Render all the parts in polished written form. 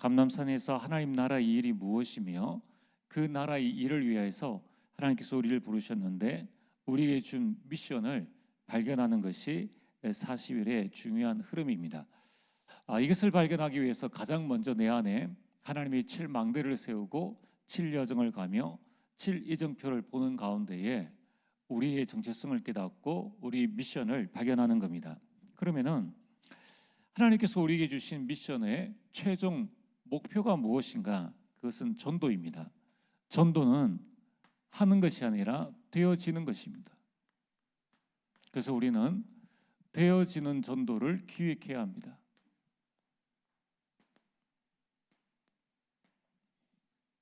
감람산에서 하나님 나라의 일이 무엇이며 그 나라의 일을 위해서 하나님께서 우리를 부르셨는데 우리에게 준 미션을 발견하는 것이 40일의 중요한 흐름입니다. 이것을 발견하기 위해서 가장 먼저 내 안에 하나님이 7망대를 세우고 7여정을 가며 7이정표를 보는 가운데에 우리의 정체성을 깨닫고 우리 미션을 발견하는 겁니다. 그러면은 하나님께서 우리에게 주신 미션의 최종 목표가 무엇인가? 그것은 전도입니다. 전도는 하는 것이 아니라 되어지는 것입니다. 그래서 우리는 되어지는 전도를 기획해야 합니다.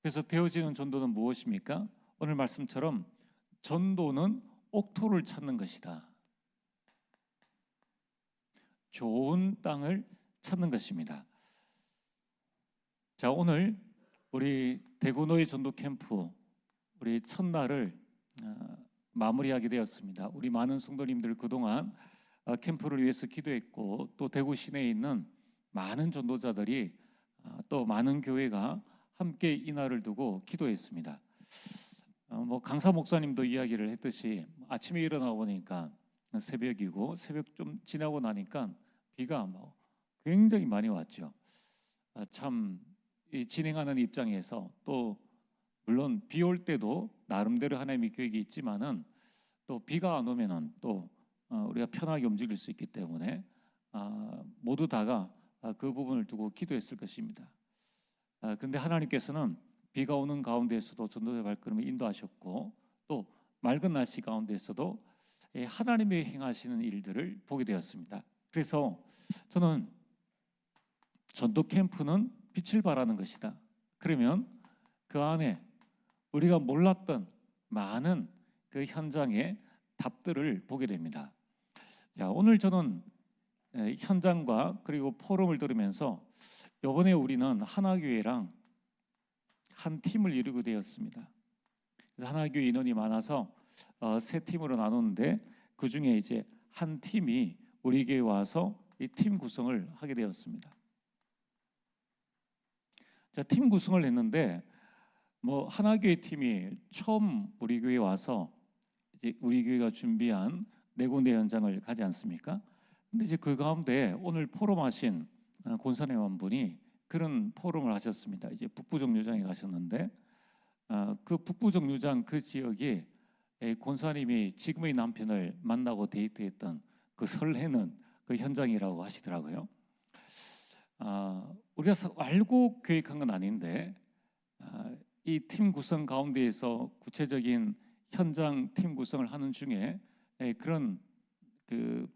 그래서 되어지는 전도는 무엇입니까? 오늘 말씀처럼 전도는 옥토를 찾는 것이다. 좋은 땅을 찾는 것입니다. 자, 오늘 우리 대구노예 전도 캠프 우리 첫날을 마무리하게 되었습니다. 우리 많은 성도님들 그동안 캠프를 위해서 기도했고 또 대구 시내에 있는 많은 전도자들이 또 많은 교회가 함께 이 날을 두고 기도했습니다. 강사 목사님도 이야기를 했듯이 아침에 일어나 보니까 새벽이고 새벽 좀 지나고 나니까 비가 굉장히 많이 왔죠. 참 진행하는 입장에서 또 물론 비 올 때도 나름대로 하나님의 계획이 있지만은 또 비가 안 오면은 또 우리가 편하게 움직일 수 있기 때문에 모두 다가 그 부분을 두고 기도했을 것입니다. 그런데 하나님께서는 비가 오는 가운데에서도 전도의 발걸음을 인도하셨고 또 맑은 날씨 가운데에서도 하나님의 행하시는 일들을 보게 되었습니다. 그래서 저는 전도 캠프는 빛을 발하는 것이다. 그러면 그 안에 우리가 몰랐던 많은 그 현장의 답들을 보게 됩니다. 자, 오늘 저는 현장과 그리고 포럼을 들으면서 이번에 우리는 하나교회랑 한 팀을 이루게 되었습니다. 그래서 하나교회 인원이 많아서 세 팀으로 나누는데 그 중에 이제 한 팀이 우리 교회에 와서 이 팀 구성을 하게 되었습니다. 자, 팀 구성을 했는데 하나교회 팀이 처음 우리 교회에 와서 이제 우리 교회가 준비한 네 군데 현장을 가지 않습니까? 근데 이제 그 가운데 오늘 포럼하신 권사님 한 분이 그런 포럼을 하셨습니다. 이제 북부정류장에 가셨는데 그 북부정류장 그 지역에 권사님이 지금의 남편을 만나고 데이트했던 그 설레는 그 현장이라고 하시더라고요. 우리가 알고 계획한 건 아닌데 이 팀 구성 가운데에서 구체적인 현장 팀 구성을 하는 중에 그런 그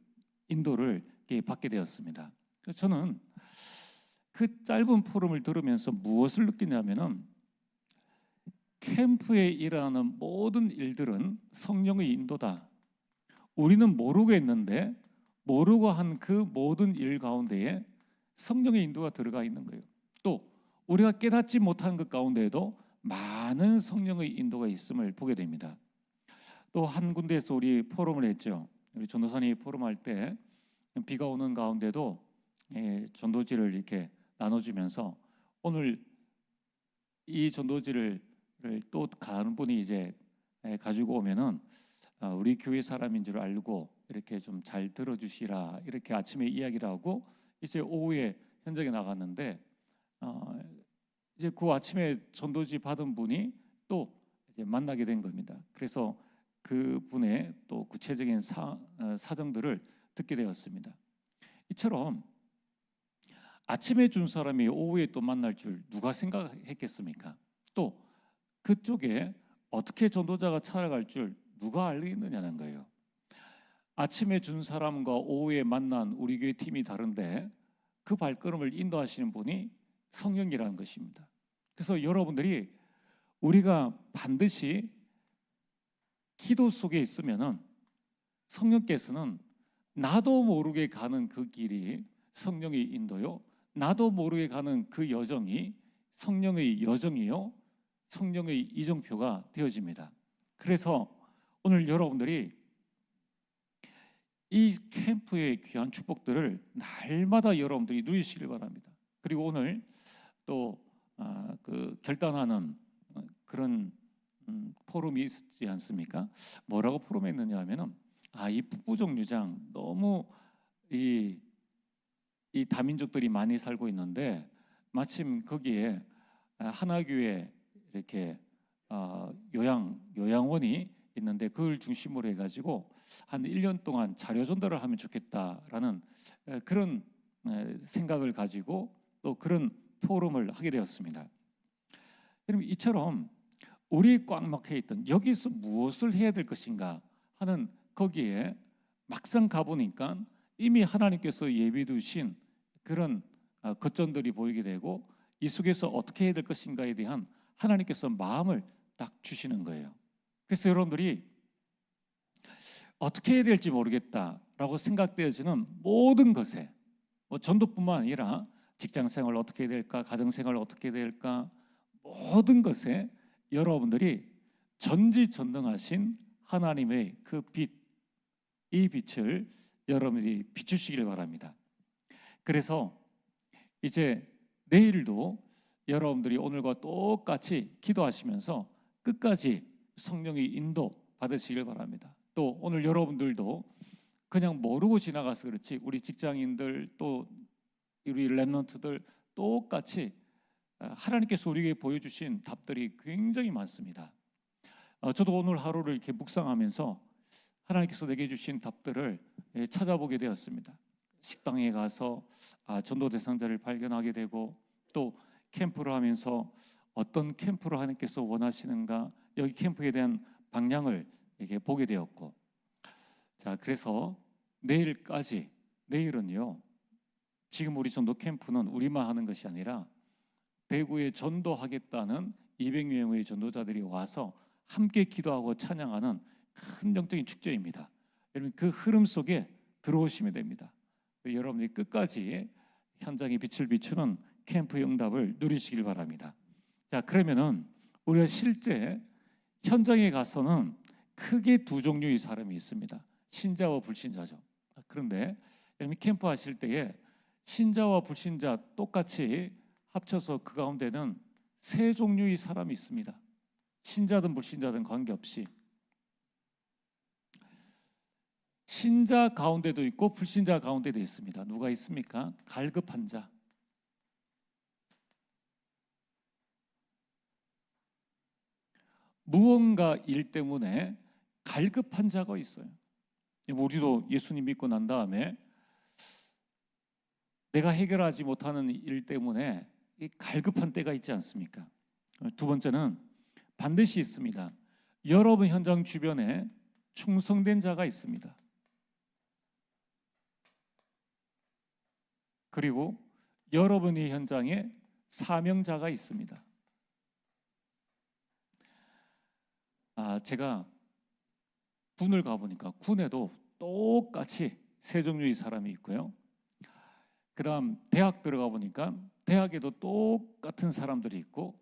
인도를 받게 되었습니다. 그래서 저는 그 짧은 포럼을 들으면서 무엇을 느끼냐면은 캠프에 일어나는 모든 일들은 성령의 인도다. 우리는 모르고 했는데 모르고 한 그 모든 일 가운데에 성령의 인도가 들어가 있는 거예요. 또 우리가 깨닫지 못한 것 가운데에도 많은 성령의 인도가 있음을 보게 됩니다. 또 한 군데에서 우리 포럼을 했죠. 우리 전도사님이 포럼할 때 비가 오는 가운데도 전도지를 이렇게 나눠주면서 오늘 이 전도지를 또 가는 분이 이제 가지고 오면은 우리 교회 사람인 줄 알고 이렇게 좀 잘 들어주시라 이렇게 아침에 이야기를 하고 이제 오후에 현장에 나갔는데 이제 그 아침에 전도지 받은 분이 또 이제 만나게 된 겁니다. 그래서 그 분의 또 구체적인 사정들을 듣게 되었습니다. 이처럼 아침에 준 사람이 오후에 또 만날 줄 누가 생각했겠습니까? 또 그쪽에 어떻게 전도자가 찾아갈 줄 누가 알겠느냐는 거예요. 아침에 준 사람과 오후에 만난 우리 교회 팀이 다른데 그 발걸음을 인도하시는 분이 성령이라는 것입니다. 그래서 여러분들이 우리가 반드시 기도 속에 있으면은 성령께서는 나도 모르게 가는 그 길이 성령의 인도요, 나도 모르게 가는 그 여정이 성령의 여정이요, 성령의 이정표가 되어집니다. 그래서 오늘 여러분들이 이 캠프의 귀한 축복들을 날마다 여러분들이 누리시길 바랍니다. 그리고 오늘 또 그 결단하는 그런 포럼이 있지 않습니까? 뭐라고 포럼했느냐 하면은 이 북부족 유장 너무 이 다민족들이 많이 살고 있는데 마침 거기에 하나교회 이렇게 요양원이 있는데 그걸 중심으로 해가지고 한 1년 동안 자료 전달을 하면 좋겠다라는 그런 생각을 가지고 또 그런 포럼을 하게 되었습니다. 여러분, 이처럼 우리 꽉 막혀 있던 여기서 무엇을 해야 될 것인가 하는 거기에 막상 가보니까 이미 하나님께서 예비해 두신 그런 거점들이 보이게 되고 이 속에서 어떻게 해야 될 것인가에 대한 하나님께서 마음을 딱 주시는 거예요. 그래서 여러분들이 어떻게 해야 될지 모르겠다라고 생각되어지는 모든 것에 전도뿐만 아니라 직장생활 어떻게 해야 될까, 가정생활 어떻게 해야 될까, 모든 것에 여러분들이 전지전능하신 하나님의 그 빛, 이 빛을 여러분들이 비추시길 바랍니다. 그래서 이제 내일도 여러분들이 오늘과 똑같이 기도하시면서 끝까지 성령의 인도 받으시길 바랍니다. 또 오늘 여러분들도 그냥 모르고 지나가서 그렇지 우리 직장인들 또 우리 렘넌트들 똑같이 하나님께서 우리에게 보여주신 답들이 굉장히 많습니다. 저도 오늘 하루를 이렇게 묵상하면서 하나님께서 내게 주신 답들을 찾아보게 되었습니다. 식당에 가서 전도 대상자를 발견하게 되고 또 캠프를 하면서 어떤 캠프를 하나님께서 원하시는가 여기 캠프에 대한 방향을 이렇게 보게 되었고 자 그래서 내일은요 지금 우리 전도 캠프는 우리만 하는 것이 아니라 대구에 전도하겠다는 200명의 전도자들이 와서 함께 기도하고 찬양하는 큰 영적인 축제입니다. 여러분 그 흐름 속에 들어오시면 됩니다. 여러분들이 끝까지 현장에 빛을 비추는 캠프의 응답을 누리시길 바랍니다. 자 그러면은 우리가 실제 현장에 가서는 크게 두 종류의 사람이 있습니다. 신자와 불신자죠. 그런데 여러분 캠프 하실 때에 신자와 불신자 똑같이 합쳐서 그 가운데는 세 종류의 사람이 있습니다. 신자든 불신자든 관계없이 신자 가운데도 있고 불신자 가운데도 있습니다. 누가 있습니까? 갈급한 자. 무언가 일 때문에 갈급한 자가 있어요. 우리도 예수님 믿고 난 다음에 내가 해결하지 못하는 일 때문에 갈급한 때가 있지 않습니까? 두 번째는 반드시 있습니다. 여러분 현장 주변에 충성된 자가 있습니다. 그리고 여러분의 현장에 사명자가 있습니다. 제가 군을 가보니까 군에도 똑같이 세 종류의 사람이 있고요. 그 다음 대학 들어가 보니까 대학에도 똑같은 사람들이 있고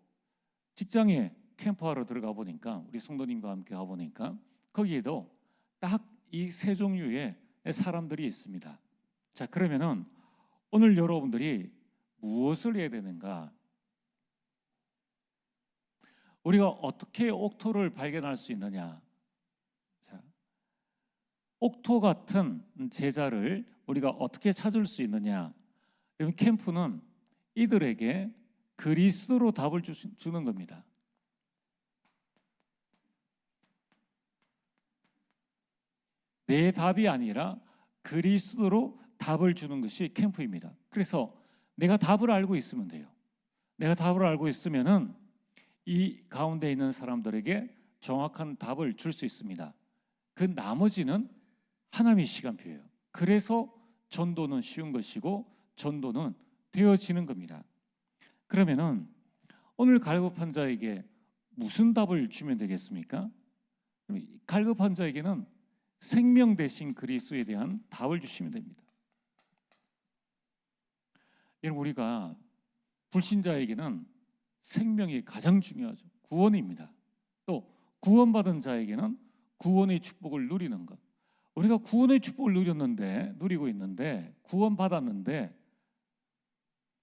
직장에 캠프하러 들어가 보니까 우리 성도님과 함께 가보니까 거기에도 딱 이 세 종류의 사람들이 있습니다. 자 그러면은 오늘 여러분들이 무엇을 해야 되는가? 우리가 어떻게 옥토를 발견할 수 있느냐? 자, 옥토 같은 제자를 우리가 어떻게 찾을 수 있느냐? 여러분 캠프는 이들에게 그리스도로 답을 주는 겁니다. 내 답이 아니라 그리스도로 답을 주는 것이 캠프입니다. 그래서 내가 답을 알고 있으면 돼요. 내가 답을 알고 있으면은 이 가운데 있는 사람들에게 정확한 답을 줄 수 있습니다. 그 나머지는 하나님의 시간표예요. 그래서 전도는 쉬운 것이고 전도는 되어지는 겁니다. 그러면은 오늘 갈급한 자에게 무슨 답을 주면 되겠습니까? 갈급한 자에게는 생명 대신 그리스도에 대한 답을 주시면 됩니다. 여러분 우리가 불신자에게는 생명이 가장 중요하죠. 구원입니다. 또 구원받은 자에게는 구원의 축복을 누리는 것. 우리가 구원의 축복을 누리고 있는데 구원받았는데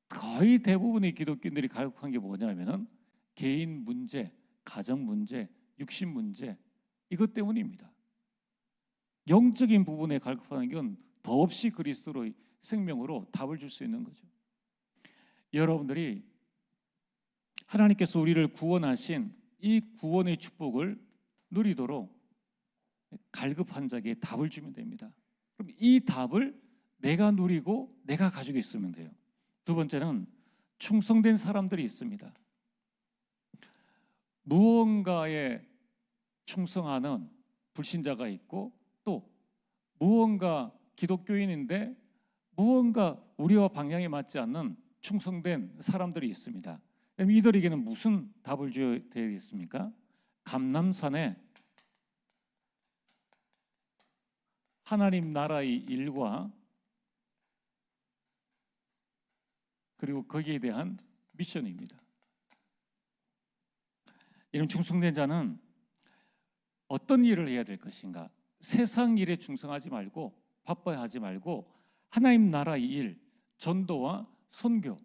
거의 대부분의 기독교인들이 갈급한 게 뭐냐면은 개인 문제, 가정 문제, 육신 문제, 이것 때문입니다. 영적인 부분에 갈급하는 건 더없이 그리스도의 생명으로 답을 줄 수 있는 거죠. 여러분들이 하나님께서 우리를 구원하신 이 구원의 축복을 누리도록 갈급한 자에게 답을 주면 됩니다. 그럼 이 답을 내가 누리고 내가 가지고 있으면 돼요. 두 번째는 충성된 사람들이 있습니다. 무언가에 충성하는 불신자가 있고, 또 무언가 기독교인인데 무언가 우리와 방향에 맞지 않는 충성된 사람들이 있습니다. 그럼 이들에게는 무슨 답을 줘야 되겠습니까? 감람산에 하나님 나라의 일과 그리고 거기에 대한 미션입니다. 이런 충성된 자는 어떤 일을 해야 될 것인가? 세상 일에 충성하지 말고, 바빠야 하지 말고 하나님 나라의 일, 전도와 선교,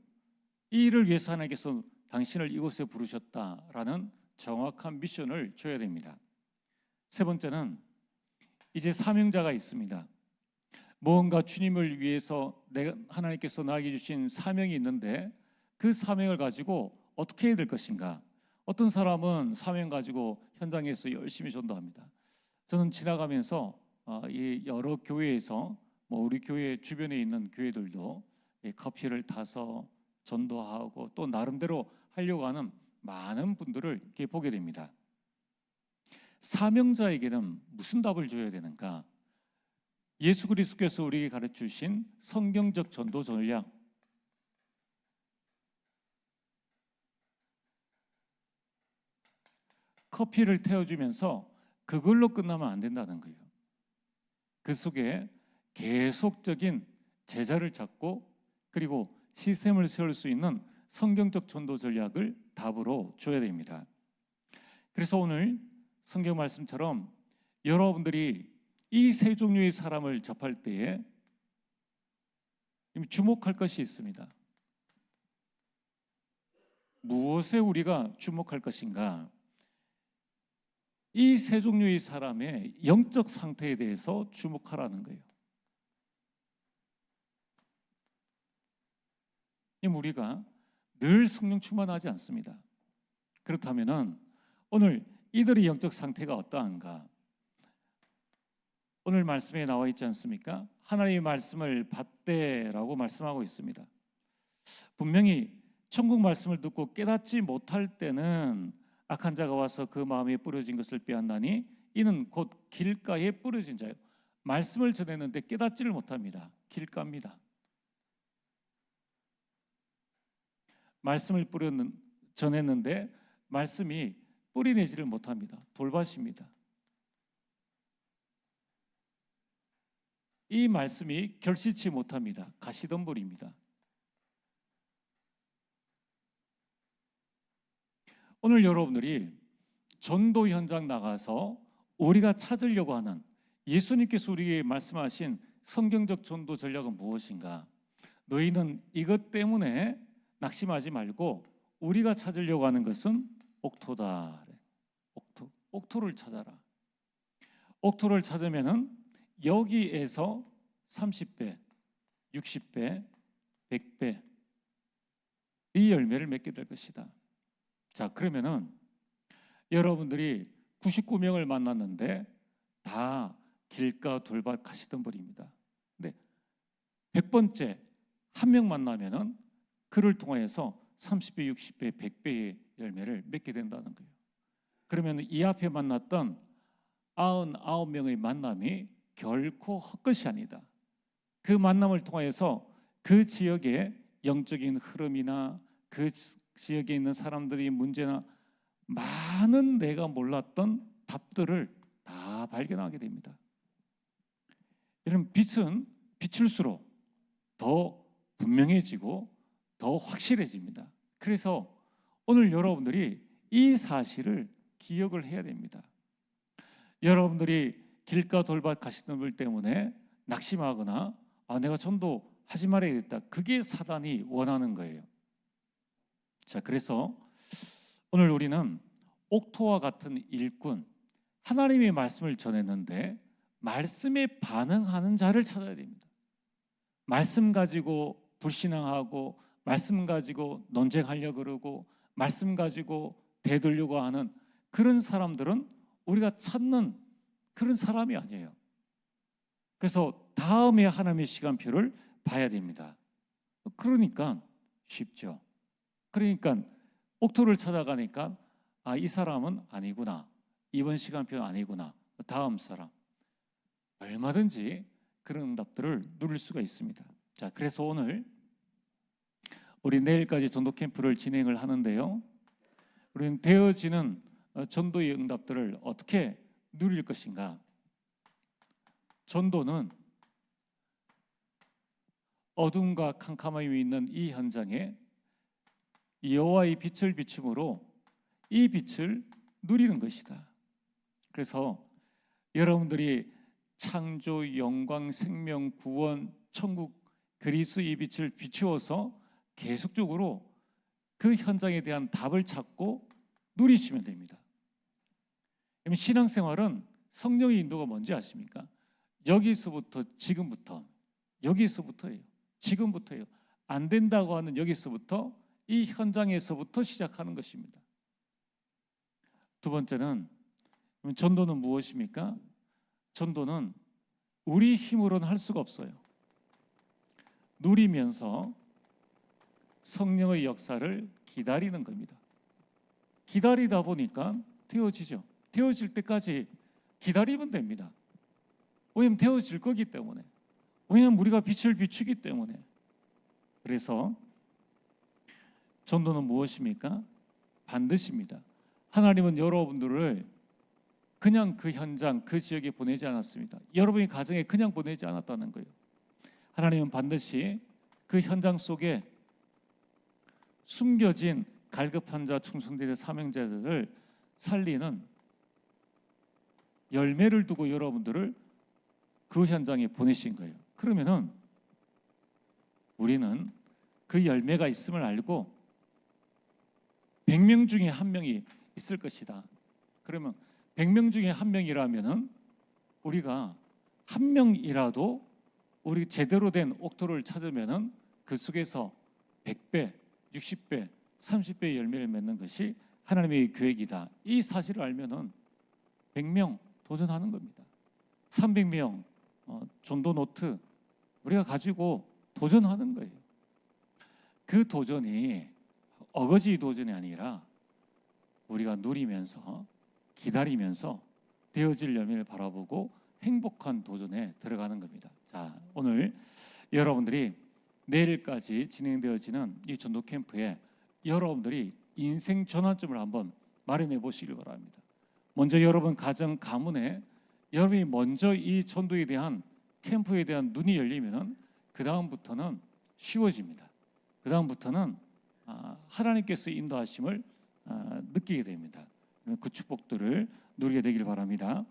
이 일을 위해서 하나님께서 당신을 이곳에 부르셨다라는 정확한 미션을 줘야 됩니다. 세 번째는 이제 사명자가 있습니다. 무언가 주님을 위해서 하나님께서 나에게 주신 사명이 있는데 그 사명을 가지고 어떻게 해야 될 것인가? 어떤 사람은 사명 가지고 현장에서 열심히 전도합니다. 저는 지나가면서 이 여러 교회에서 우리 교회 주변에 있는 교회들도 커피를 타서 전도하고 또 나름대로 하려고 하는 많은 분들을 이렇게 보게 됩니다. 사명자에게는 무슨 답을 줘야 되는가? 예수 그리스도께서 우리에게 가르쳐 주신 성경적 전도 전략, 커피를 태워주면서 그걸로 끝나면 안 된다는 거예요. 그 속에 계속적인 제자를 찾고 그리고 시스템을 세울 수 있는 성경적 전도 전략을 답으로 줘야 됩니다. 그래서 오늘 성경 말씀처럼 여러분들이 이 세 종류의 사람을 접할 때에 주목할 것이 있습니다. 무엇에 우리가 주목할 것인가? 이 세 종류의 사람의 영적 상태에 대해서 주목하라는 거예요. 우리가 늘 성령 충만하지 않습니다. 그렇다면 오늘 이들의 영적 상태가 어떠한가? 오늘 말씀에 나와 있지 않습니까? 하나님의 말씀을 받되라고 말씀하고 있습니다. 분명히 천국 말씀을 듣고 깨닫지 못할 때는 악한 자가 와서 그 마음에 뿌려진 것을 빼앗나니 이는 곧 길가에 뿌려진 자예요. 말씀을 전했는데 깨닫지를 못합니다. 길가입니다. 말씀을 전했는데 말씀이 뿌리내지를 못합니다. 돌밭입니다. 이 말씀이 결실치 못합니다. 가시덤불입니다. 오늘 여러분들이 전도 현장 나가서 우리가 찾으려고 하는 예수님께서 우리에게 말씀하신 성경적 전도 전략은 무엇인가? 너희는 이것 때문에 낙심하지 말고 우리가 찾으려고 하는 것은 옥토다. 옥토를 찾아라. 옥토를 찾으면은 여기에서 30배, 60배, 100배 이 열매를 맺게 될 것이다. 자, 그러면은 여러분들이 99명을 만났는데 다 길가 돌밭 가시덤불입니다. 근데 100번째 한 명 만나면은 그를 통해서 30배, 60배, 100배의 열매를 맺게 된다는 거예요. 그러면 이 앞에 만났던 99명의 만남이 결코 헛것이 아니다. 그 만남을 통해서 그 지역의 영적인 흐름이나 그 지역에 있는 사람들의 문제나 많은 내가 몰랐던 답들을 다 발견하게 됩니다. 이런 빛은 비출수록 더 분명해지고 더 확실해집니다. 그래서 오늘 여러분들이 이 사실을 기억을 해야 됩니다. 여러분들이 길가 돌밭 가시덤불 때문에 낙심하거나 내가 전도 하지 말아야겠다. 그게 사단이 원하는 거예요. 자, 그래서 오늘 우리는 옥토와 같은 일꾼, 하나님의 말씀을 전했는데 말씀에 반응하는 자를 찾아야 됩니다. 말씀 가지고 불신앙하고 말씀 가지고 논쟁하려고 그러고 말씀 가지고 대들려고 하는 그런 사람들은 우리가 찾는 그런 사람이 아니에요. 그래서 다음에 하나님의 시간표를 봐야 됩니다. 그러니까 쉽죠. 그러니까 옥토를 찾아가니까 이 사람은 아니구나, 이번 시간표는 아니구나, 다음 사람, 얼마든지 그런 응답들을 누릴 수가 있습니다. 자, 그래서 오늘 우리 내일까지 전도 캠프를 진행을 하는데요, 우리는 되어지는 전도의 응답들을 어떻게 누릴 것인가? 전도는 어둠과 캄캄함이 있는 이 현장에 여호와의 빛을 비춤으로 이 빛을 누리는 것이다. 그래서 여러분들이 창조, 영광, 생명, 구원, 천국, 그리스도의 빛을 비추어서 계속적으로 그 현장에 대한 답을 찾고 누리시면 됩니다. 신앙생활은 성령의 인도가 뭔지 아십니까? 여기서부터 지금부터, 여기서부터예요. 지금부터예요. 안 된다고 하는 여기서부터, 이 현장에서부터 시작하는 것입니다. 두 번째는 전도는 무엇입니까? 전도는 우리 힘으로는 할 수가 없어요. 누리면서 성령의 역사를 기다리는 겁니다. 기다리다 보니까 되어지죠. 되어질 때까지 기다리면 됩니다. 왜냐하면 되어질 거기 때문에, 왜냐하면 우리가 빛을 비추기 때문에. 그래서 전도는 무엇입니까? 반드시입니다. 하나님은 여러분들을 그냥 그 현장, 그 지역에 보내지 않았습니다. 여러분이 가정에 그냥 보내지 않았다는 거예요. 하나님은 반드시 그 현장 속에 숨겨진 갈급한 자, 충성되는 사명자들을 살리는 열매를 두고 여러분들을 그 현장에 보내신 거예요. 그러면은 우리는 그 열매가 있음을 알고 100명 중에 한 명이 있을 것이다. 그러면 100명 중에 한 명이라면은 우리가 한 명이라도 우리 제대로 된 옥토를 찾으면은 그 속에서 100배, 60배, 30배의 열매를 맺는 것이 하나님의 계획이다. 이 사실을 알면은 100명 도전하는 겁니다. 300명 전도 노트 우리가 가지고 도전하는 거예요. 그 도전이 어거지 도전이 아니라 우리가 누리면서 기다리면서 되어질 열매를 바라보고 행복한 도전에 들어가는 겁니다. 자, 오늘 여러분들이 내일까지 진행되어지는 이 전도 캠프에 여러분들이 인생 전환점을 한번 마련해 보시길 바랍니다. 먼저 여러분 가정 가문에 여러분이 먼저 이 전도에 대한 캠프에 대한 눈이 열리면은 그 다음부터는 쉬워집니다. 그 다음부터는 하나님께서 인도하심을 느끼게 됩니다. 그 축복들을 누리게 되길 바랍니다.